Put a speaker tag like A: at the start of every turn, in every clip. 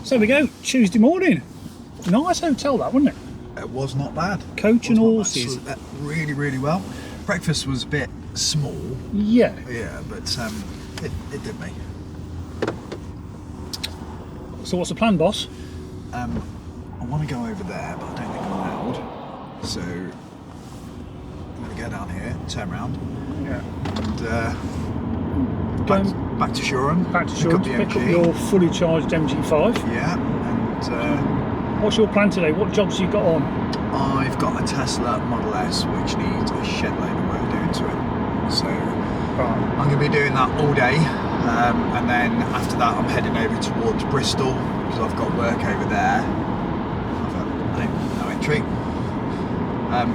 A: So we go, Tuesday morning. Nice hotel that, wasn't it?
B: It was not bad.
A: Coach and horses.
B: Really, really well. Breakfast was a bit small.
A: Yeah.
B: Yeah, but it did me.
A: So what's the plan, boss?
B: I want to go over there, but I don't think I'm allowed. So I'm going to go down here, turn around, and back to Shoreham.
A: Back to Shoreham to pick up your fully charged MG5.
B: Yeah, and
A: what's your plan today? What jobs you got on?
B: I've got a Tesla Model S which needs a shed load of work doing to it. So I'm going to be doing that all day, and then after that I'm heading over towards Bristol because I've got work over there. No entry.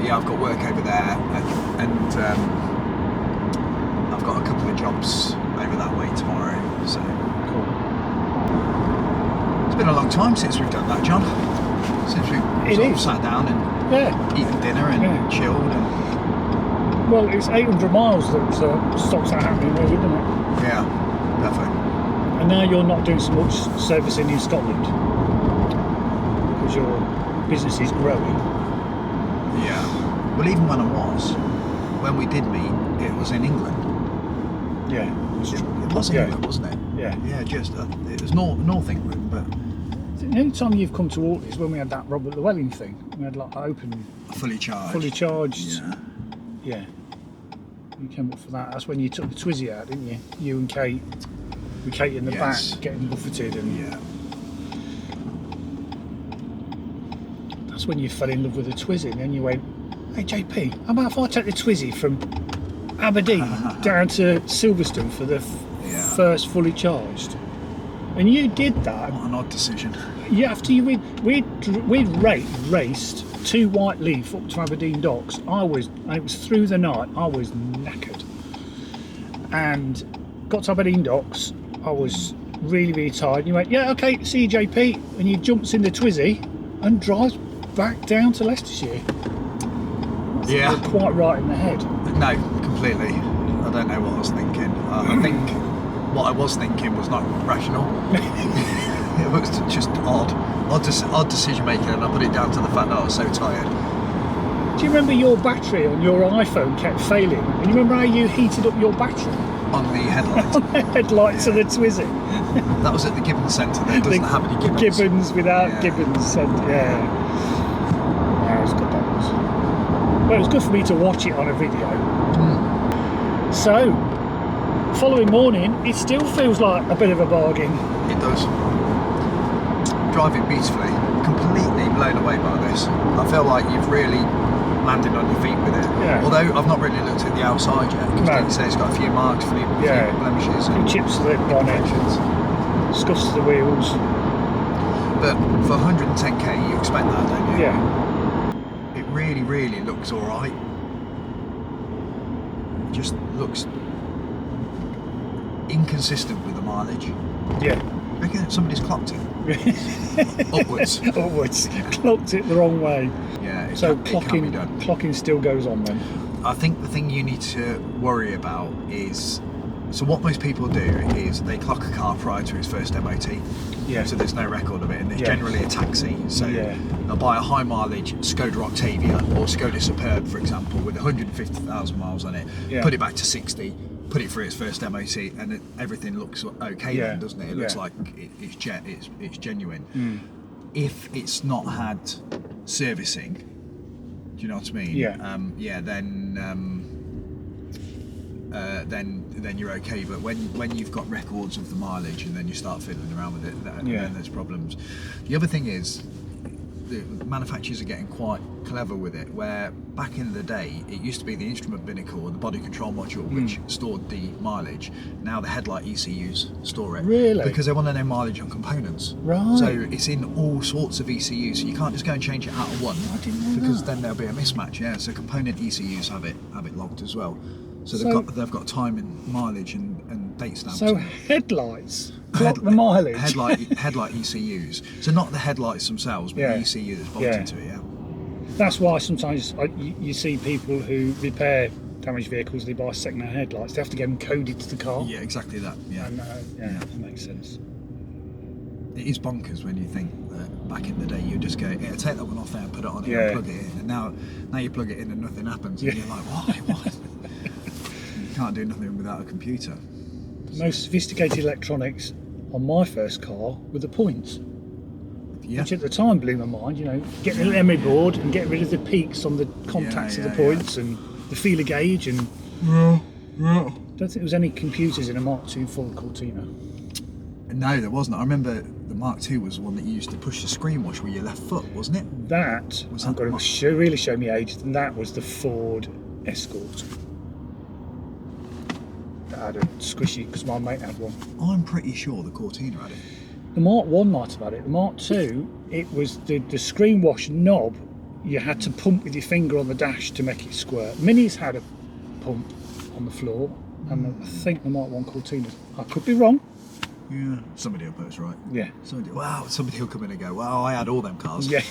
B: Yeah, I've got work over there, and I've got a couple of jobs over that way tomorrow. So
A: cool.
B: It's been a long time since we've done that, John. Since we've sat down and eaten dinner and chilled. And
A: well, it's 800 miles that stops that happening, really, isn't it?
B: Yeah, definitely.
A: And now you're not doing so much servicing in Scotland because your business is growing.
B: Yeah. Well, even when we did meet, it was in England.
A: Yeah.
B: It was England, wasn't it?
A: Yeah.
B: Yeah, just it was North England, but.
A: The only time you've come to Orkney is when we had that Robert Llewellyn thing. We had like open,
B: fully charged.
A: Yeah. Yeah. You came up for that. That's when you took the Twizy out, didn't you? You and Kate, with Kate in the back, getting buffeted, and that's when you fell in love with the Twizy. And then you went, "Hey JP, how about if I take the Twizy from Aberdeen down to Silverstone for the first fully charged?" And you did that.
B: What an odd decision.
A: Yeah, after we'd raced to Whiteleaf up to Aberdeen docks. And it was through the night. I was knackered, and got to Aberdeen docks. I was really, really tired. And you went, "Yeah, okay, see you, JP," and you jumps in the Twizy and drives back down to Leicestershire.
B: Yeah,
A: you're quite right in the head.
B: No, completely. I don't know what I was thinking. I think what I was thinking was not rational. It was just odd decision making, and I put it down to the fact that I was so tired.
A: Do you remember your battery on your iPhone kept failing? And you remember how you heated up your battery?
B: On the headlight.
A: On the headlights of the Twizy.
B: That was at the Gibbons Centre. That doesn't have any Gibbons.
A: Gibbons without Gibbons Centre. Yeah. It was good, that was. Well, it was good for me to watch it on a video. So, following morning, it still feels like a bit of a bargain.
B: It does. Driving beautifully, completely blown away by this. I feel like you've really landed on your feet with it.
A: Yeah.
B: Although I've not really looked at the outside yet, because like you say, it's got a few marks, a few blemishes.
A: And chips to the bonnet, scuffs to the wheels.
B: But for 110k, you expect that, don't you?
A: Yeah.
B: It really, really looks alright. It just looks inconsistent with the mileage.
A: Yeah.
B: I reckon somebody's clocked it. Upwards.
A: Upwards. Clocked it the wrong way.
B: Yeah.
A: So clocking still goes on then.
B: I think the thing you need to worry about is, so what most people do is they clock a car prior to its first MOT.
A: Yeah.
B: So there's no record of it, and it's generally a taxi. So they'll buy a high mileage Skoda Octavia or Skoda Superb, for example, with 150,000 miles on it. Put it back to 60. Put it through its first MOT, and everything looks okay then, doesn't it? It looks like it's genuine. If it's not had servicing, do you know what I mean?
A: Yeah.
B: Then you're okay. But when you've got records of the mileage and then you start fiddling around with it, then there's problems. The other thing is, the manufacturers are getting quite clever with it, where back in the day it used to be the instrument binnacle or the body control module which stored the mileage. Now the headlight ECUs store it.
A: Really?
B: Because they want to know mileage on components.
A: Right.
B: So it's in all sorts of ECUs, so you can't just go and change it out of one.
A: I didn't know
B: because
A: that.
B: then there'll be a mismatch. Yeah, so component ECUs have it logged as well. So they've got time and mileage and date stamps.
A: So headlights clock the mileage.
B: Headlight ECUs. So not the headlights themselves, but the ECU that's bolted to it. Yeah.
A: That's why sometimes you see people who repair damaged vehicles. They buy second-hand headlights. They have to get them coded to the car.
B: Yeah, exactly that. Yeah.
A: And, that makes sense.
B: It is bonkers when you think that back in the day you just go, yeah, take that one off there and put it on here and plug it in, and now you plug it in and nothing happens, and you're like, why? You can't do nothing without a computer.
A: The most sophisticated electronics on my first car were the points, which at the time blew my mind. You know, getting an emery board and getting rid of the peaks on the contacts of the points and the feeler gauge, and I don't think there was any computers in a Mark II full Cortina.
B: No, there wasn't. I remember the Mark II was the one that you used to push the screen wash with your left foot, wasn't it?
A: That was I'm going to really show me age. And that was the Ford Escort. That had a squishy because my mate had one.
B: I'm pretty sure the Cortina had it.
A: The Mark I might have had it. The Mark II, it was the screen wash knob. You had to pump with your finger on the dash to make it squirt. Minis had a pump on the floor, and I think the Mark I Cortina. I could be wrong.
B: Yeah, somebody will put us right.
A: Yeah.
B: Somebody will come in and go, well, I had all them cars.
A: Yeah.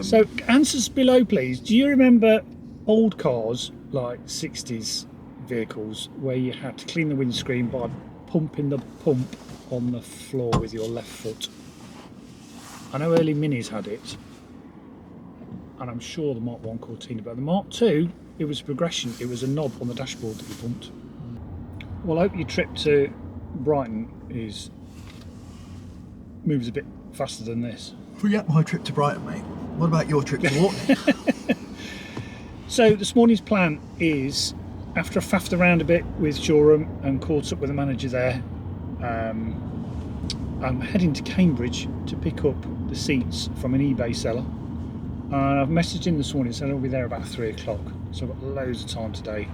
A: So answers below, please. Do you remember old cars, like 60s vehicles, where you had to clean the windscreen by pumping the pump on the floor with your left foot? I know early Minis had it, and I'm sure the Mark I Cortina, but the Mark II, it was a progression. It was a knob on the dashboard that you pumped. Well, I hope your trip to Brighton moves a bit faster than this.
B: Forget my trip to Brighton, mate. What about your trip to Orkney?
A: So this morning's plan is, after I faffed around a bit with Shoreham and caught up with the manager there, I'm heading to Cambridge to pick up the seats from an eBay seller. And I've messaged in this morning, said I'll be there about 3 o'clock. So I've got loads of time today.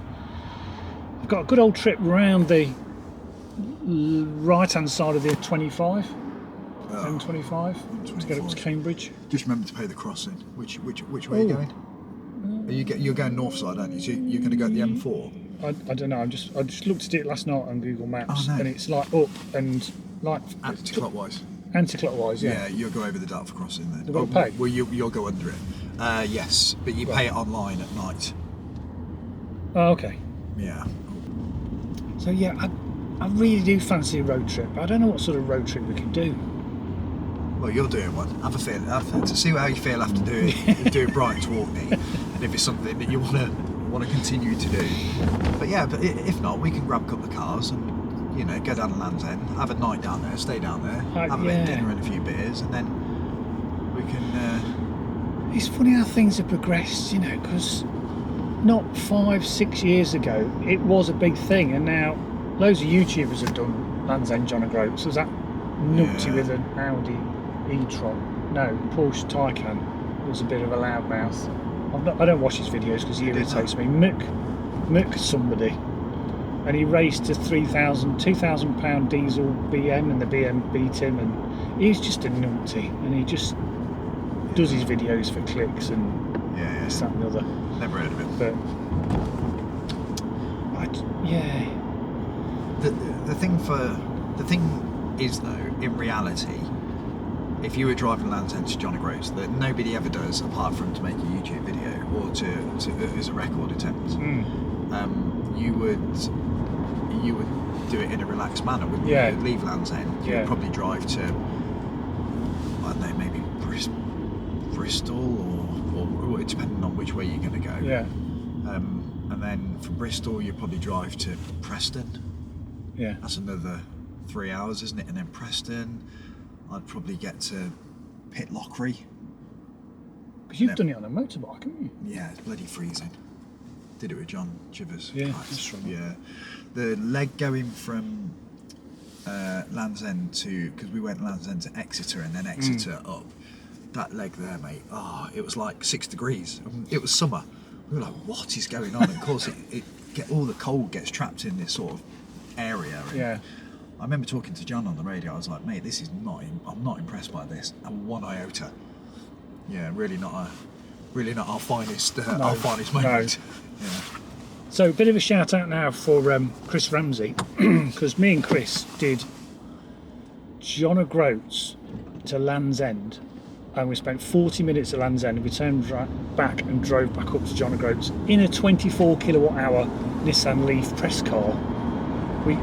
A: I've got a good old trip round the right-hand side of the 25, M25, to get up to Cambridge.
B: Just remember to pay the crossing. Which way are you going? You're going north side, aren't you? So you're going to go to the M4.
A: I don't know. I just looked at it last night on Google Maps, and it's like up and like
B: anti-clockwise.
A: Anti-clockwise, yeah.
B: Yeah, you'll go over the Dartford crossing then.
A: You've got to pay?
B: Well, you'll go under it. Yes, but you pay it online at night.
A: Oh, okay.
B: Yeah.
A: So yeah, I really do fancy a road trip. I don't know what sort of road trip we could do.
B: Well, you're doing one. Have a feel to see how you feel after doing Brighton to Orkney, and if it's something that you want to continue to do. But yeah, but if not, we can grab a couple of cars and go down to Land's End, have a night down there, stay down there, have a bit of dinner and a few beers, and then we can.
A: It's funny how things have progressed, because not 5-6 years ago it was a big thing, and now loads of YouTubers have done Land's End John O'Groats. So was that numpty with an Audi e-tron? No, Porsche Taycan was a bit of a loudmouth. I don't watch his videos because he irritates me. Mick somebody, and he raced a £2,000 diesel BM, and the BM beat him, and he's just a numpty, and he just does his videos for clicks and this, that and the other.
B: Never heard of it.
A: But
B: the thing is though, in reality, if you were driving Land's End to John O'Groats, that nobody ever does apart from to make a YouTube video or to as a record attempt, you would do it in a relaxed manner, wouldn't you? You'd leave Land's End, you would probably drive to, I don't know, maybe Bristol or depending on which way you're going to go. And then from Bristol you'd probably drive to Preston. Yeah. That's another 3 hours, isn't it? And then Preston, I'd probably get to Pitlochry.
A: Because you've done it on a motorbike, haven't you?
B: Yeah, it's bloody freezing. Did it with John Chivers.
A: Yeah, that's right.
B: Yeah. The leg going from Land's End to, because we went Land's End to Exeter and then Exeter up, that leg there, mate, it was like 6 degrees. It was summer. We were like, what is going on? And of course, all the cold gets trapped in this sort of area. And I remember talking to John on the radio. I was like, mate, this is I'm not impressed by this. And 1 iota. Yeah, really not our finest moment. No. Yeah.
A: So a bit of a shout out now for Chris Ramsey, because me and Chris did John O'Groats to Land's End, and we spent 40 minutes at Land's End, and we turned back and drove back up to John O'Groats in a 24 kilowatt hour Nissan Leaf press car. We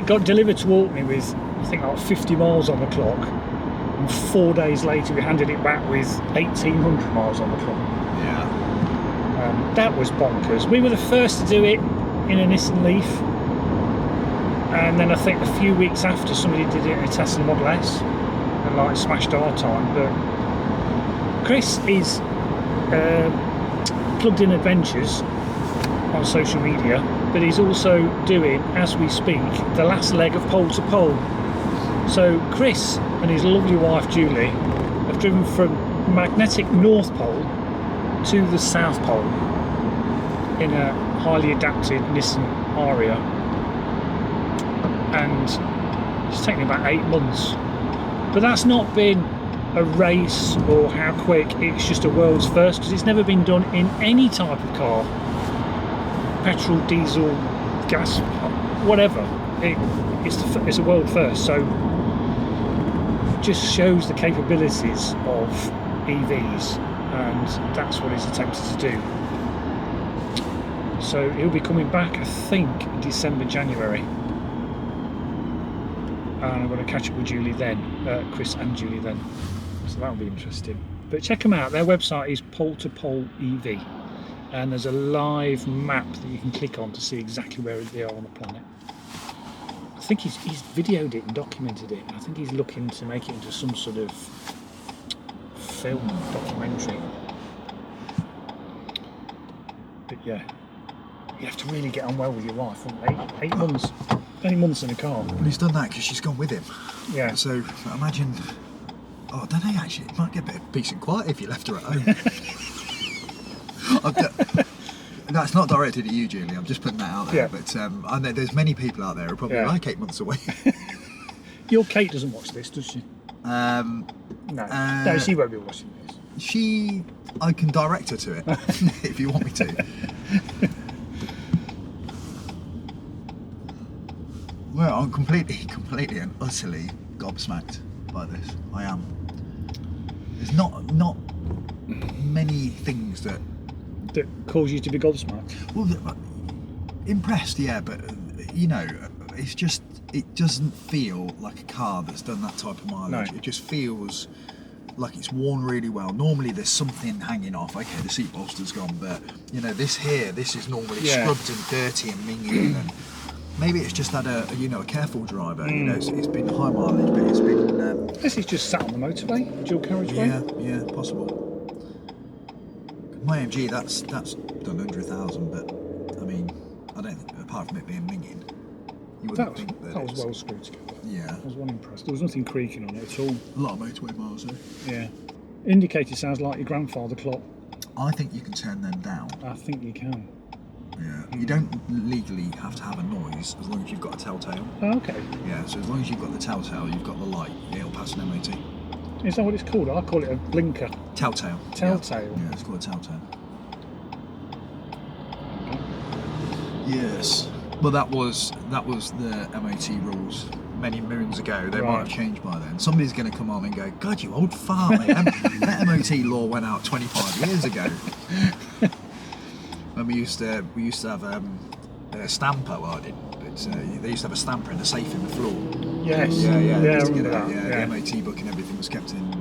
A: got delivered to Orkney with I think like 50 miles on the clock, and 4 days later we handed it back with 1,800 miles on the clock.
B: Yeah.
A: That was bonkers. We were the first to do it in a Nissan Leaf, and then I think a few weeks after somebody did it in a Tesla Model S and like smashed our time. But Chris is Plugged In Adventures on social media, but he's also doing, as we speak, the last leg of Pole to Pole. So Chris and his lovely wife Julie have driven from magnetic North Pole to the South Pole in a highly adapted Nissan Aria, and it's taken about 8 months. But that's not been a race or how quick, it's just a world's first, because it's never been done in any type of car, petrol, diesel, gas, whatever. It's a world first, so it just shows the capabilities of EVs, and that's what he's attempted to do. So he'll be coming back, I think, December, January, and I'm going to catch up with Julie then, Chris and Julie then, so that'll be interesting. But check them out, their website is Pole to Pole EV, and there's a live map that you can click on to see exactly where they are on the planet. I think he's videoed it and documented it. I think he's looking to make it into some sort of film documentary. But yeah, you have to really get on well with your wife, wouldn't they? 8 months, 8 months in a car.
B: Well, he's done that because she's gone with him. Yeah. So imagine, I don't know, actually, it might get a bit of peace and quiet if you left her at home. That's not directed at you, Julie, I'm just putting that out there. Yeah. But I know there's many people out there who are probably like 8 months away.
A: Your Kate doesn't watch this, does she? No, she won't be watching this.
B: I can direct her to it, if you want me to. Well, I'm completely and utterly gobsmacked by this. I am. There's not many things that
A: cause you to be gobsmacked.
B: Well, impressed, yeah, but you know, it's just, it doesn't feel like a car that's done that type of mileage. No. It just feels like it's worn really well. Normally there's something hanging off. Okay, the seat bolster's gone, but you know, this is normally scrubbed and dirty and minging, and maybe it's just had a careful driver. You know, it's been high mileage, but it's been.
A: This is just sat on the motorway, dual carriageway.
B: Yeah, possible. My AMG, that's done 100,000, but I mean, I don't think, apart from it being minging, you wouldn't think that
A: was well screwed together.
B: Yeah.
A: I was one impressed. There was nothing creaking on it at all.
B: A lot of motorway miles though.
A: Yeah. Indicator sounds like your grandfather clock.
B: I think you can turn them down.
A: I think you can.
B: Yeah. You don't legally have to have a noise as long as you've got a telltale.
A: Oh, okay.
B: Yeah, so as long as you've got the telltale, you've got the light, it'll pass an MOT.
A: Is that what it's called? I call it a blinker.
B: Telltale.
A: Telltale.
B: Yeah, it's called a telltale. Yes. Well, that was the MOT rules many moons ago. They might have changed by then. Somebody's going to come on and go, God, you old fart, mate. That MOT law went out 25 years ago. And we used to have a stamper. Well, I didn't, but they used to have a stamper in a safe in the floor.
A: Yes.
B: Yeah.
A: I
B: to
A: remember
B: get out.
A: that.
B: Yeah, the MOT book and everything was kept in.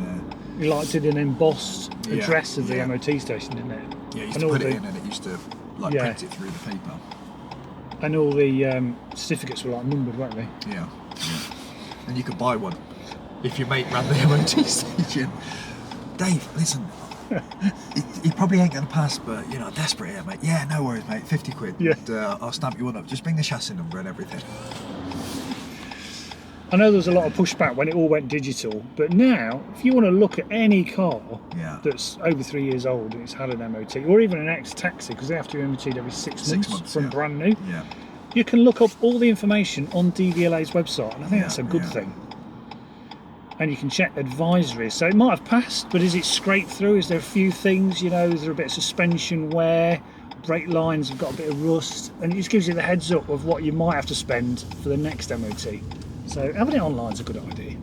A: You did an embossed address of the MOT station, didn't it?
B: Yeah, you used to put it in, and it used to print it through the paper.
A: And all the certificates were numbered, weren't they?
B: Yeah. And you could buy one if your mate ran the MOT station. Dave, listen, he probably ain't going to pass, but you know, desperate here, mate. Yeah, no worries, mate. 50 quid. Yeah. And, I'll stamp you one up. Just bring the chassis number and everything.
A: I know there was a lot of pushback when it all went digital, but now, if you want to look at any car that's over 3 years old and it's had an MOT, or even an ex-taxi, because they have to be MOT'd every 6 months from brand new, you can look up all the information on DVLA's website, and I think that's a good thing. And you can check advisories. So it might have passed, but is it scraped through? Is there a few things, you know, is there a bit of suspension wear, brake lines have got a bit of rust, and it just gives you the heads up of what you might have to spend for the next MOT. So having it online is a good idea.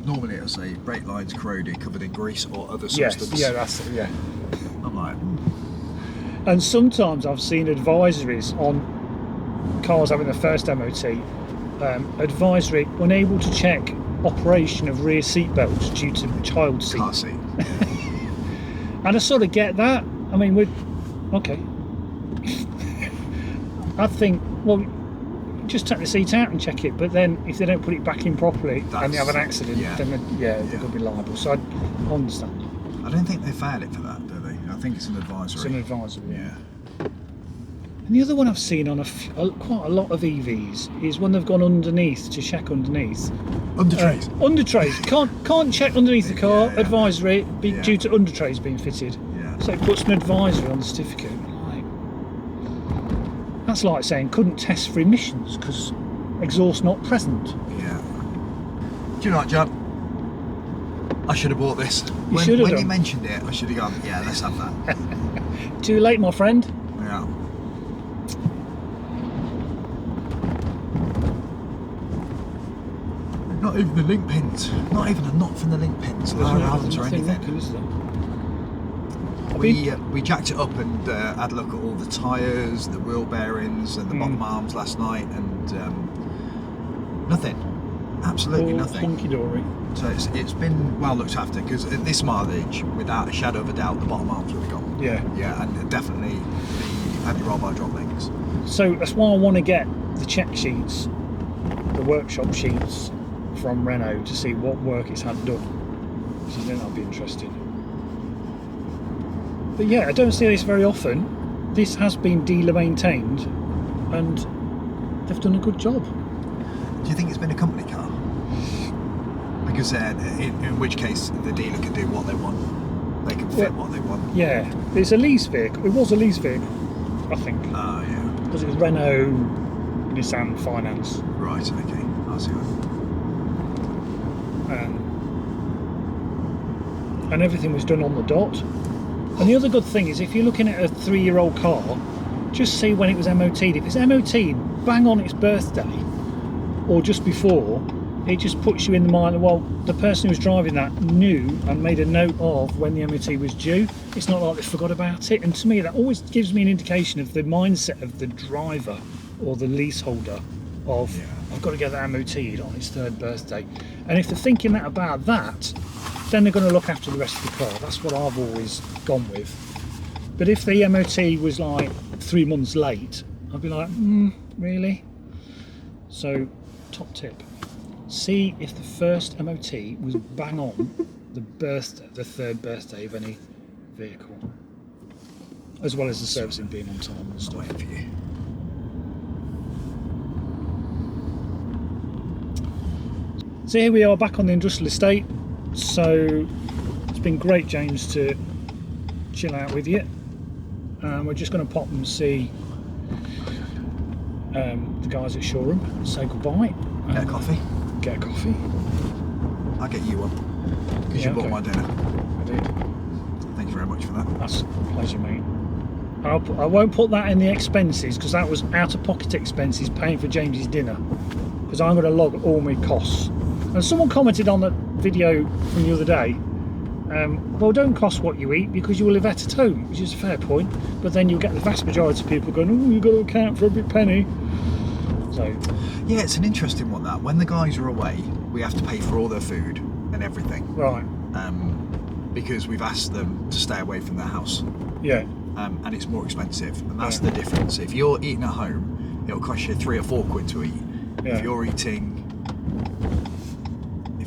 B: Normally it'll say brake lines corroded, covered in grease or other substance.
A: Yeah, that's it, yeah.
B: I'm like...
A: And sometimes I've seen advisories on cars having the first MOT advisory, unable to check operation of rear seat belts due to child seat.
B: Car seat.
A: And I sort of get that. I mean, we're okay. I think, well, just take the seat out and check it, but then if they don't put it back in properly and they have an accident, then they're going to be liable. So I understand.
B: I don't think they fail it for that, do they? I think it's an advisory.
A: It's an advisory, yeah. And the other one I've seen on quite a lot of EVs is when they've gone underneath to check underneath.
B: Under trays.
A: Under trays. Can't check underneath the car. Advisory due to under trays being fitted.
B: Yeah.
A: So it puts an advisory on the certificate. That's like saying couldn't test for emissions because exhaust not present.
B: Yeah. Do you know what, John? I should have bought this. When you mentioned it, I should have gone, yeah, let's have that.
A: Too late, my friend.
B: Yeah. Not even the link pins. Not even a knot from the link pins. No arms or anything. We jacked it up and had a look at all the tyres, the wheel bearings and the bottom arms last night, and nothing. Absolutely nothing.
A: Hunky-dory.
B: So it's been well looked after, because at this mileage, without a shadow of a doubt, the bottom arms would have gone.
A: Yeah.
B: Yeah, and definitely the anti-roll bar drop links.
A: So that's why I want to get the check sheets, the workshop sheets from Renault to see what work it's had done. So I think that'll be interesting. But yeah, I don't see this very often. This has been dealer maintained and they've done a good job.
B: Do you think it's been a company car? Because in which case the dealer can do what they want. They can fit what they want. Yeah,
A: it's a lease vehicle. It was a lease vehicle, I think.
B: Oh, yeah.
A: Because it was Renault Nissan Finance.
B: Right, okay. I'll see that.
A: And everything was done on the dot. And the other good thing is, if you're looking at a 3-year-old car, just see when it was MOT'd. If it's MOT'd bang on its birthday or just before, it just puts you in the mind, well, the person who was driving that knew and made a note of when the MOT was due. It's not like they forgot about it. And to me, that always gives me an indication of the mindset of the driver or the leaseholder of, I've got to get that MOT'd on its 3rd birthday. And if they're thinking that about that, then they're going to look after the rest of the car. That's what I've always gone with. But if the MOT was like 3 months late, I'd be like, really? So, top tip. See if the first MOT was bang on the 3rd birthday of any vehicle. As well as the servicing being on time and stuff.
B: For you.
A: So here we are back on the industrial estate. So it's been great, James, to chill out with you. We're just going to pop and see the guys at showroom, say goodbye.
B: Get a coffee.
A: Get a coffee.
B: I'll get you one, because you bought my dinner.
A: I did.
B: Thank you very much for that.
A: That's a pleasure, mate. I won't put that in the expenses, because that was out-of-pocket expenses paying for James's dinner, because I'm going to log all my costs. And someone commented on that video from the other day, well, don't cost what you eat because you will live at home, which is a fair point, but then you'll get the vast majority of people going, oh, you've got to account for every penny. So
B: yeah, it's an interesting one, that when the guys are away, we have to pay for all their food and everything,
A: right?
B: Because we've asked them to stay away from their house, and it's more expensive, and that's the difference. If you're eating at home, it'll cost you 3 or 4 quid to eat. If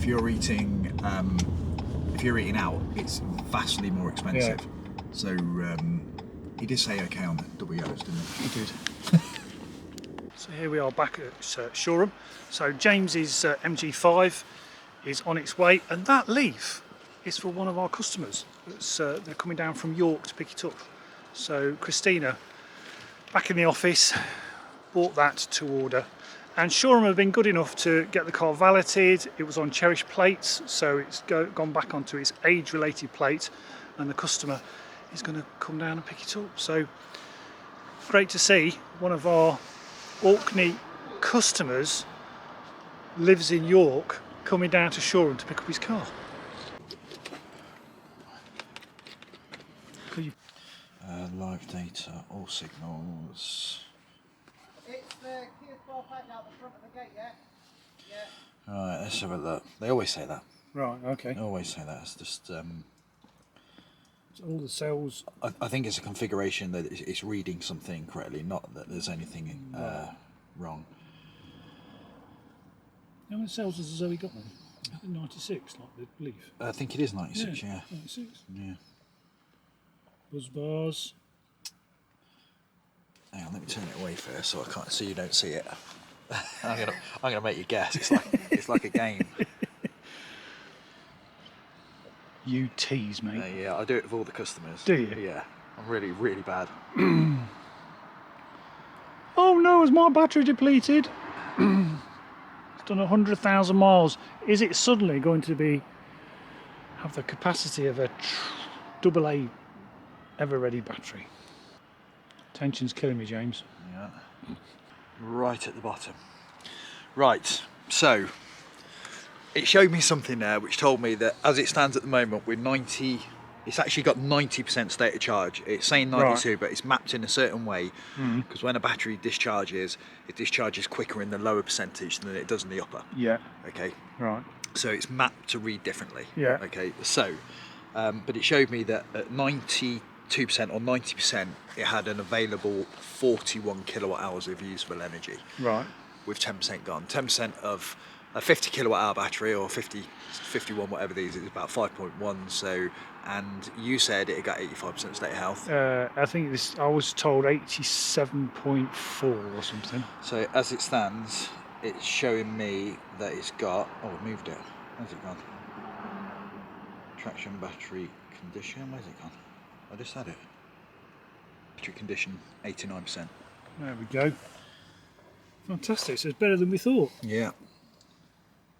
B: you're eating out, it's vastly more expensive. So he did say okay on the WOs, didn't he?
A: He did. So here we are back at showroom. So James's MG5 is on its way, and that Leaf is for one of our customers. They're coming down from York to pick it up. So Christina, back in the office, bought that to order. And showroom have been good enough to get the car valeted. It was on cherished plates, so it's gone back onto its age-related plate, and the customer is going to come down and pick it up. So great to see one of our Orkney customers lives in York, coming down to showroom to pick up his car.
B: Live data, all signals.
C: It's the 𝐇𝐎𝐏 out the front of the gate, yeah? Yeah.
B: Alright, let's have a look. They always say that.
A: Right, okay.
B: They always say that. It's just...
A: So all the cells...
B: I think it's a configuration that it's reading something correctly, not that there's anything wrong.
A: How many cells has the Zoe got then? I think 96, like the Leaf.
B: I think it is 96, yeah.
A: 96.
B: Yeah.
A: Buzz bars.
B: Hang on, let me turn it away first so I can't, so you don't see it. I'm gonna make you guess. It's like a game.
A: You tease, mate.
B: Yeah, I do it with all the customers.
A: Do you?
B: Yeah, I'm really, really bad.
A: Oh no, is my battery depleted? It's done 100,000 miles. Is it suddenly going to have the capacity of a AA ever-ready battery? Tension's killing me, James.
B: Yeah. Right at the bottom. Right, so it showed me something there which told me that as it stands at the moment with 90, it's actually got 90% state of charge. It's saying 92, right, but it's mapped in a certain way because when a battery discharges, it discharges quicker in the lower percentage than it does in the upper.
A: Yeah.
B: Okay.
A: Right.
B: So it's mapped to read differently.
A: Yeah.
B: Okay. So, but it showed me that at 92% or 90%, it had an available 41 kilowatt hours of usable energy.
A: Right.
B: With 10% gone. 10% of a 50 kilowatt hour battery or 50, 51, whatever these is about 5.1. So, and you said it got 85% state of health.
A: I think I was told 87.4 or something.
B: So as it stands, it's showing me that it's got. Oh, I moved it. Where's it gone? Traction battery condition. Where's it gone? I just had it. Battery condition 89%.
A: There we go. Fantastic. So it's better than we thought.
B: Yeah.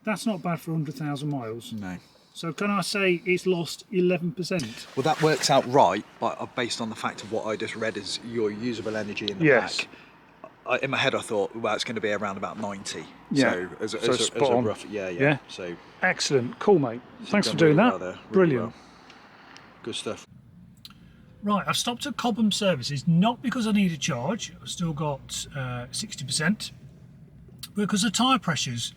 A: That's not bad for 100,000 miles.
B: No.
A: So can I say it's lost 11%?
B: Well, that works out right, but based on the fact of what I just read as your usable energy in the pack. In my head, I thought, well, it's going to be around about 90.
A: Yeah.
B: So
A: So
B: as
A: spot
B: a
A: on.
B: rough, yeah. So
A: excellent, cool, mate. Thanks for
B: done
A: doing
B: really
A: that.
B: well there, really
A: Brilliant.
B: well. Good stuff.
A: Right, I've stopped at 𝐶𝐿 services not because I need a charge. I've still got 60%, but because of tyre pressures.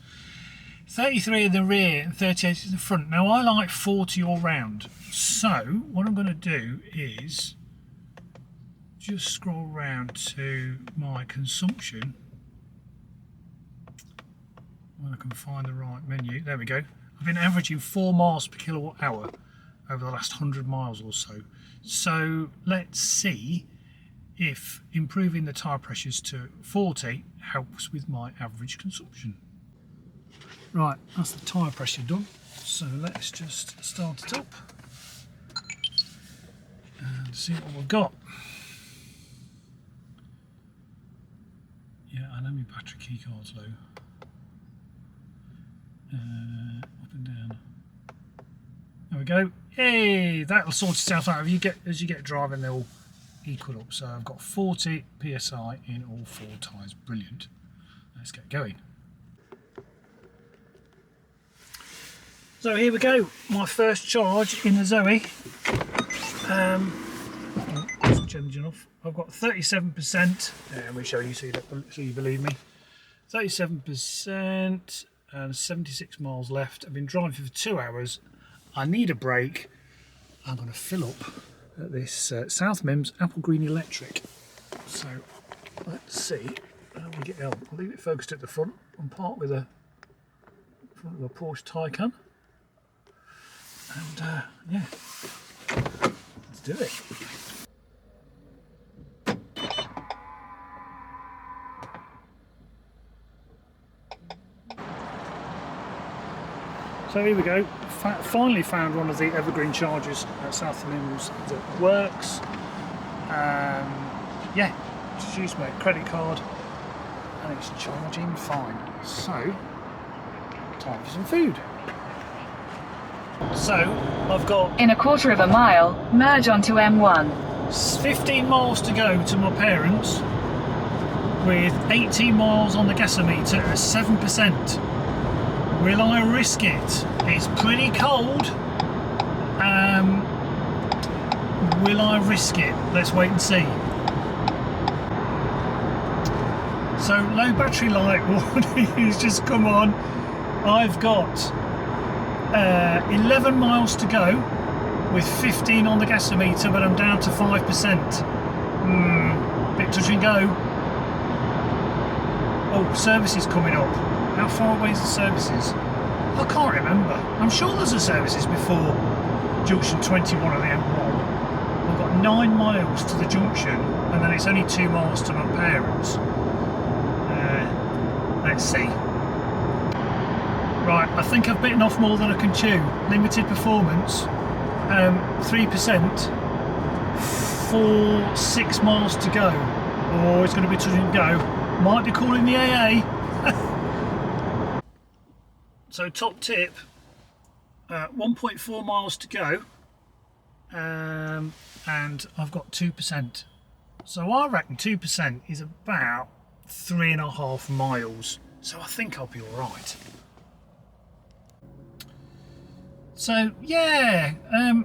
A: 33 in the rear and 38 in the front. Now I like 40 all round. So what I'm going to do is just scroll round to my consumption. When I can find the right menu. There we go. I've been averaging 4 miles per kilowatt hour over the last 100 miles or so. So let's see if improving the tyre pressures to 40 helps with my average consumption. Right, that's the tyre pressure done. So let's just start it up and see what we've got. Yeah, I know my battery key card's low. Up and down. There we go. Hey, that'll sort itself out. As you get driving, they'll equal up. So I've got 40 psi in all 4 tyres. Brilliant. Let's get going. So here we go, my first charge in the Zoe. Wasn't changed enough. I've got 37%. Let me show you so you believe me. 37% and 76 miles left. I've been driving for 2 hours. I need a break. I'm going to fill up at this South Mims Apple Green Electric. So let's see how we get on. I'll leave it focused at the front. I'm parked with a front of a Porsche Taycan. And yeah, let's do it. So here we go. Finally found one of the evergreen chargers at South Mims that works. Yeah, just used my credit card and it's charging fine. So, time for some food. So, I've got...
D: In a quarter of a mile, merge onto M1.
A: 15 miles to go to my parents, with 18 miles on the gasometer at 7%. Will I risk it? It's pretty cold. Will I risk it? Let's wait and see. So low battery light warning has just come on. I've got 11 miles to go with 15 on the gasometer, but I'm down to 5%. Bit touch and go. Oh, services coming up. How far away is the services? I can't remember. I'm sure there's a services before junction 21 of the M1. I've got 9 miles to the junction, and then it's only 2 miles to my parents. Let's see. Right, I think I've bitten off more than I can chew. Limited performance, 3% for 6 miles to go. Oh, it's going to be touch and go. Might be calling the AA. So top tip, 1.4 miles to go, and I've got 2%. So I reckon 2% is about 3.5 miles. So I think I'll be all right. So yeah,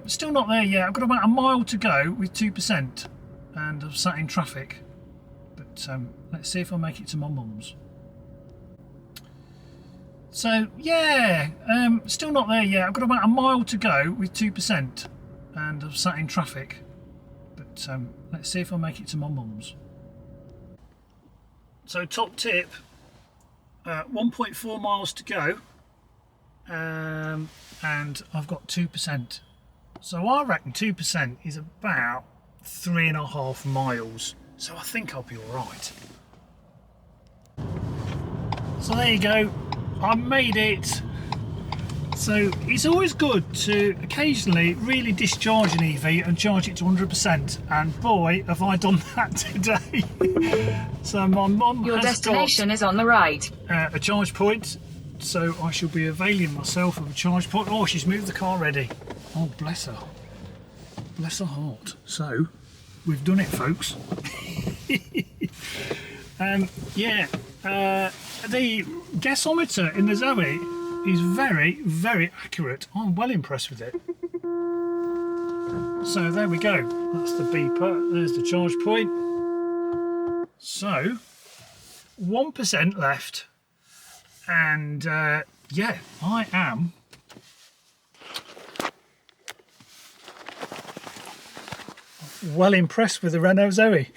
A: still not there yet. I've got about a mile to go with 2%, and I've sat in traffic. But let's see if I make it to my mum's. So yeah, still not there yet. I've got about a mile to go with 2%, and I've sat in traffic. But let's see if I make it to my mum's. So top tip, 1.4 miles to go, and I've got 2%. So I reckon 2% is about 3.5 miles. So I think I'll be all right. So there you go. I made it. So it's always good to occasionally really discharge an EV and charge it to 100%, and boy have I done that today. So my mum
D: Your
A: has
D: destination
A: got
D: is on the right.
A: a charge point, so I shall be availing myself of a charge point. Oh, she's moved the car ready. Oh, bless her. Bless her heart. So we've done it, folks. Yeah, the gasometer in the Zoe is very, very accurate. I'm well impressed with it. So there we go. That's the beeper. There's the charge point. So 1% left, and yeah, I am well impressed with the Renault Zoe.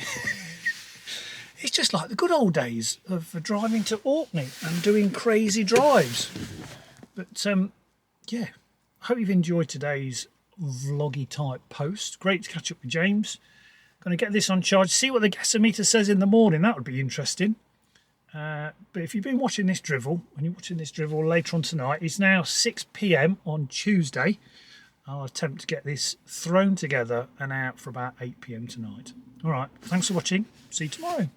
A: It's just like the good old days of driving to Orkney and doing crazy drives. But yeah, I hope you've enjoyed today's vloggy type post. Great to catch up with James. Going to get this on charge, see what the gasometer says in the morning. That would be interesting. But if you've been watching this drivel, and you're watching this drivel later on tonight, it's now 6 PM on Tuesday. I'll attempt to get this thrown together and out for about 8 PM tonight. All right, thanks for watching. See you tomorrow.